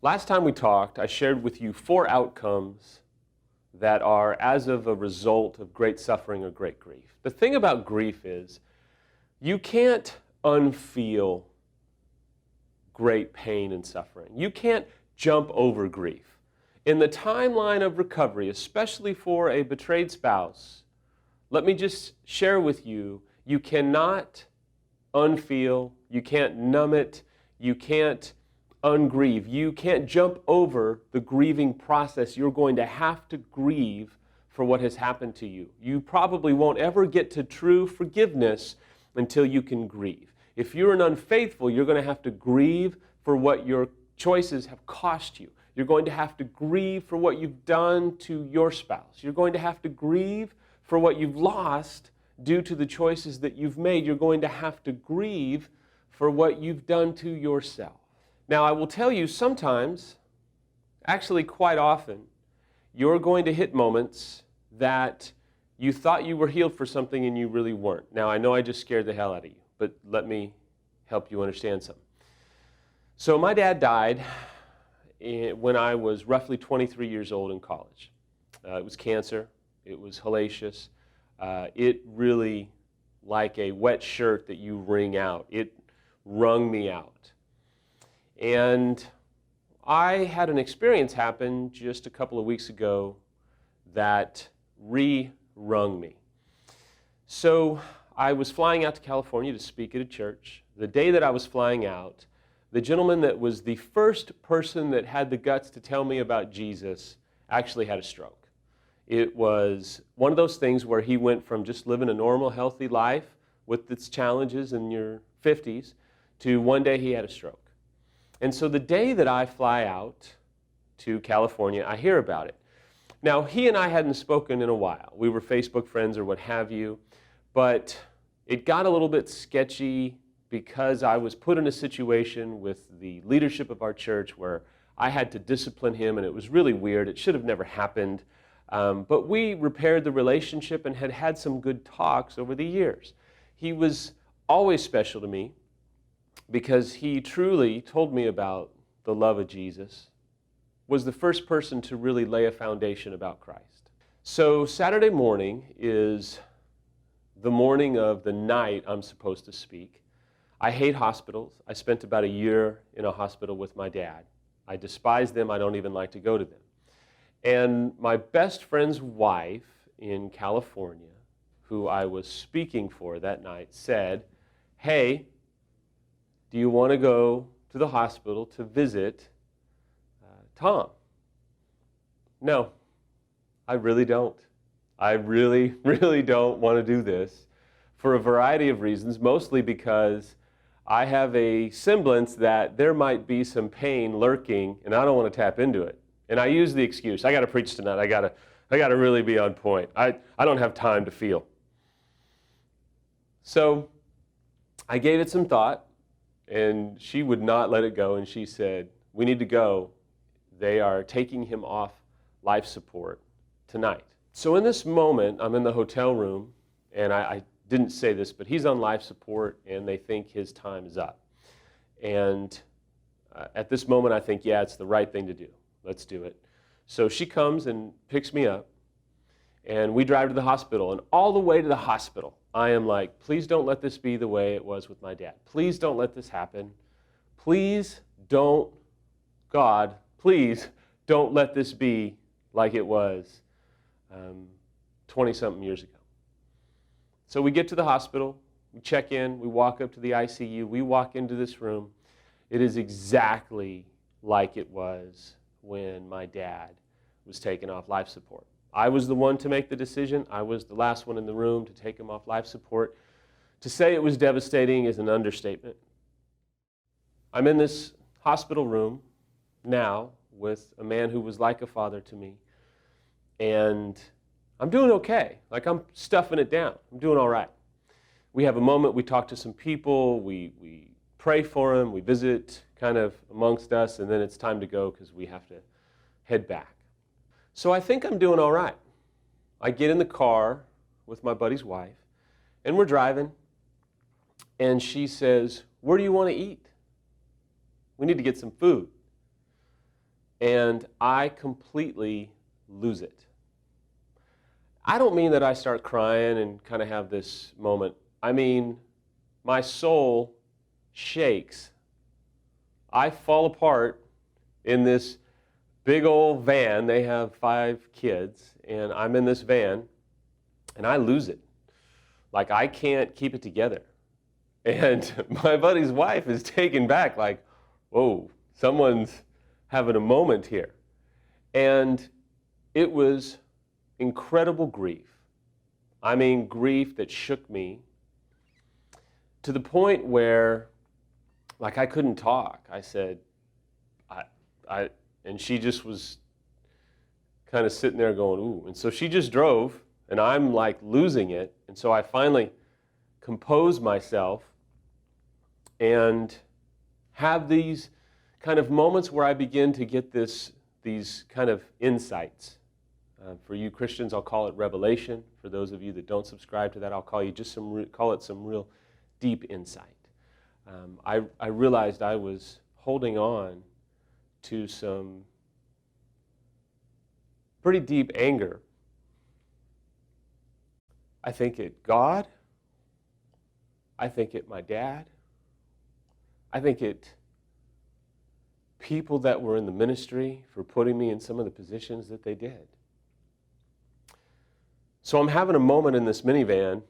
Last time we talked, I shared with you 4 outcomes that are as of a result of great suffering or great grief. The thing about grief is you can't unfeel great pain and suffering. You can't jump over grief. In the timeline of recovery, especially for a betrayed spouse, let me just share with you, you cannot unfeel, you can't numb it, you can't ungrieve. You can't jump over the grieving process. You're going to have to grieve for what has happened to you. You probably won't ever get to true forgiveness until you can grieve. If you're an unfaithful, you're going to have to grieve for what your choices have cost you. You're going to have to grieve for what you've done to your spouse. You're going to have to grieve for what you've lost due to the choices that you've made. You're going to have to grieve for what you've done to yourself. Now, I will tell you, sometimes, actually quite often, you're going to hit moments that you thought you were healed for something and you really weren't. Now, I know I just scared the hell out of you, but let me help you understand something. So my dad died when I was roughly 23 years old in college. It was cancer. It was hellacious. It really, like a wet shirt that you wring out, it wrung me out. And I had an experience happen just a couple of weeks ago that re-wrung me. So I was flying out to California to speak at a church. The day that I was flying out, the gentleman that was the first person that had the guts to tell me about Jesus actually had a stroke. It was one of those things where he went from just living a normal, healthy life with its challenges in your 50s to one day he had a stroke. And so the day that I fly out to California, I hear about it. Now, he and I hadn't spoken in a while. We were Facebook friends or what have you, but it got a little bit sketchy because I was put in a situation with the leadership of our church where I had to discipline him, and it was really weird. It should have never happened. But we repaired the relationship and had had some good talks over the years. He was always special to me, because he truly told me about the love of Jesus, was the first person to really lay a foundation about Christ. So Saturday morning is the morning of the night I'm supposed to speak. I hate hospitals. I spent about a year in a hospital with my dad. I despise them. I don't even like to go to them. And my best friend's wife in California, who I was speaking for that night, said, "Hey, do you want to go to the hospital to visit Tom?" No, I really don't. I really, really don't want to do this for a variety of reasons, mostly because I have a semblance that there might be some pain lurking, and I don't want to tap into it. And I use the excuse, I got to preach tonight. I got to really be on point. I don't have time to feel. So I gave it some thought. And she would not let it go, and she said, "We need to go. They are taking him off life support tonight." So in this moment, I'm in the hotel room, and I didn't say this, but he's on life support, and they think his time is up. And at this moment, I think, yeah, it's the right thing to do. Let's do it. So she comes and picks me up, and we drive to the hospital. And all the way to the hospital, I am like, please don't let this be the way it was with my dad. Please don't let this happen. Please don't, God, please don't let this be like it was 20-something years ago. So we get to the hospital, we check in, we walk up to the ICU, we walk into this room. It is exactly like it was when my dad was taken off life support. I was the one to make the decision. I was the last one in the room to take him off life support. To say it was devastating is an understatement. I'm in this hospital room now with a man who was like a father to me, and I'm doing okay. Like, I'm stuffing it down. I'm doing all right. We have a moment, we talk to some people, we pray for him, we visit kind of amongst us, and then it's time to go because we have to head back. So I think I'm doing all right. I get in the car with my buddy's wife, and we're driving, and she says, "Where do you want to eat? We need to get some food." And I completely lose it. I don't mean that I start crying and kind of have this moment. I mean, my soul shakes. I fall apart in this big old van. They have 5 kids, and I'm in this van, and I lose it. Like, I can't keep it together. And my buddy's wife is taken back, like, whoa, someone's having a moment here. And it was incredible grief. I mean, grief that shook me to the point where, like, I couldn't talk. I said, and she just was kind of sitting there going, ooh. And so she just drove, and I'm like losing it. And so I finally composed myself and have these kind of moments where I begin to get these kind of insights. For you Christians, I'll call it revelation. For those of you that don't subscribe to that, I'll call it some real deep insight. I realized I was holding on to some pretty deep anger. I think at God. I think at my dad. I think at people that were in the ministry for putting me in some of the positions that they did. So I'm having a moment in this minivan,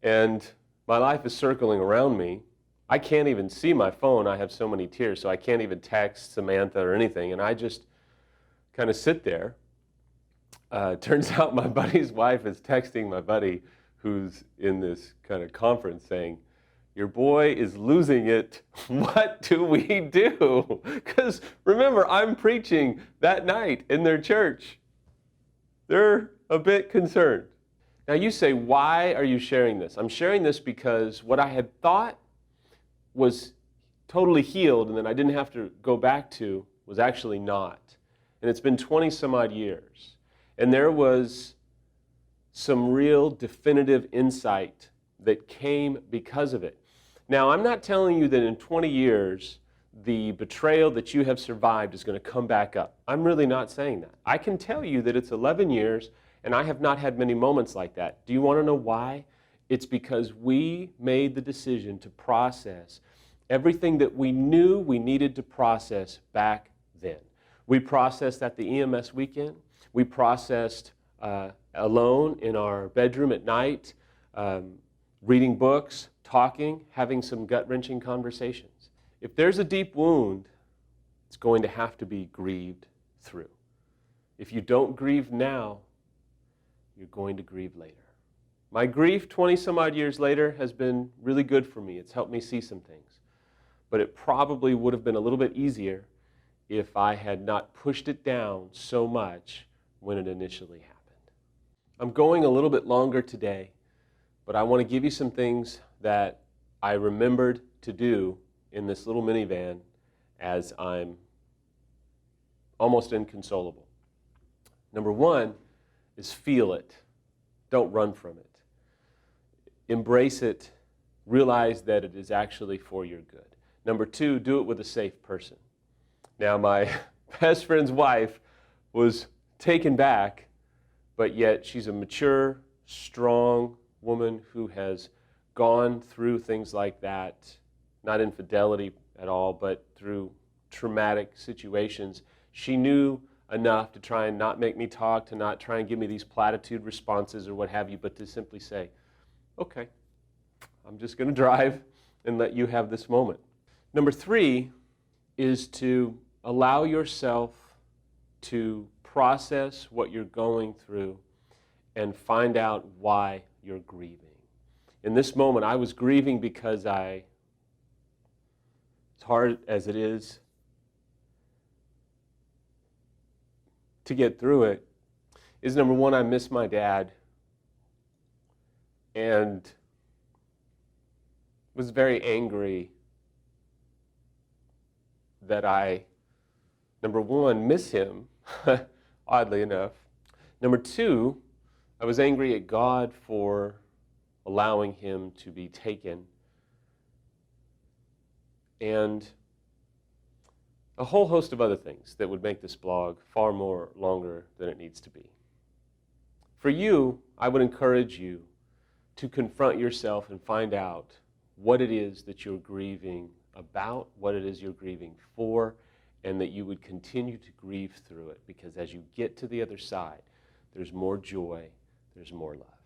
and my life is circling around me. I can't even see my phone. I have so many tears, so I can't even text Samantha or anything, and I just kind of sit there. Turns out my buddy's wife is texting my buddy who's in this kind of conference saying, "Your boy is losing it. What do we do?" Because remember, I'm preaching that night in their church. They're a bit concerned. Now you say, why are you sharing this? I'm sharing this because what I had thought was totally healed and that I didn't have to go back to was actually not. And it's been 20 some odd years. And there was some real definitive insight that came because of it. Now, I'm not telling you that in 20 years, the betrayal that you have survived is going to come back up. I'm really not saying that. I can tell you that it's 11 years, and I have not had many moments like that. Do you want to know why? It's because we made the decision to process everything that we knew we needed to process back then. We processed at the EMS weekend. We processed alone in our bedroom at night, reading books, talking, having some gut-wrenching conversations. If there's a deep wound, it's going to have to be grieved through. If you don't grieve now, you're going to grieve later. My grief 20 some odd years later has been really good for me. It's helped me see some things. But it probably would have been a little bit easier if I had not pushed it down so much when it initially happened. I'm going a little bit longer today, but I want to give you some things that I remembered to do in this little minivan as I'm almost inconsolable. Number one is feel it. Don't run from it. Embrace it. Realize that it is actually for your good. Number two, do it with a safe person. Now, my best friend's wife was taken back, but yet she's a mature, strong woman who has gone through things like that, not infidelity at all, but through traumatic situations. She knew enough to try and not make me talk, to not try and give me these platitude responses or what have you, but to simply say, okay, I'm just going to drive and let you have this moment. Number three is to allow yourself to process what you're going through and find out why you're grieving. In this moment, I was grieving because as hard as it is to get through it, is number one, I miss my dad and was very angry that I, number one, miss him, oddly enough. Number two, I was angry at God for allowing him to be taken and a whole host of other things that would make this blog far more longer than it needs to be. For you, I would encourage you to confront yourself and find out what it is that you're grieving about, what it is you're grieving for, and that you would continue to grieve through it, because as you get to the other side, there's more joy, there's more love.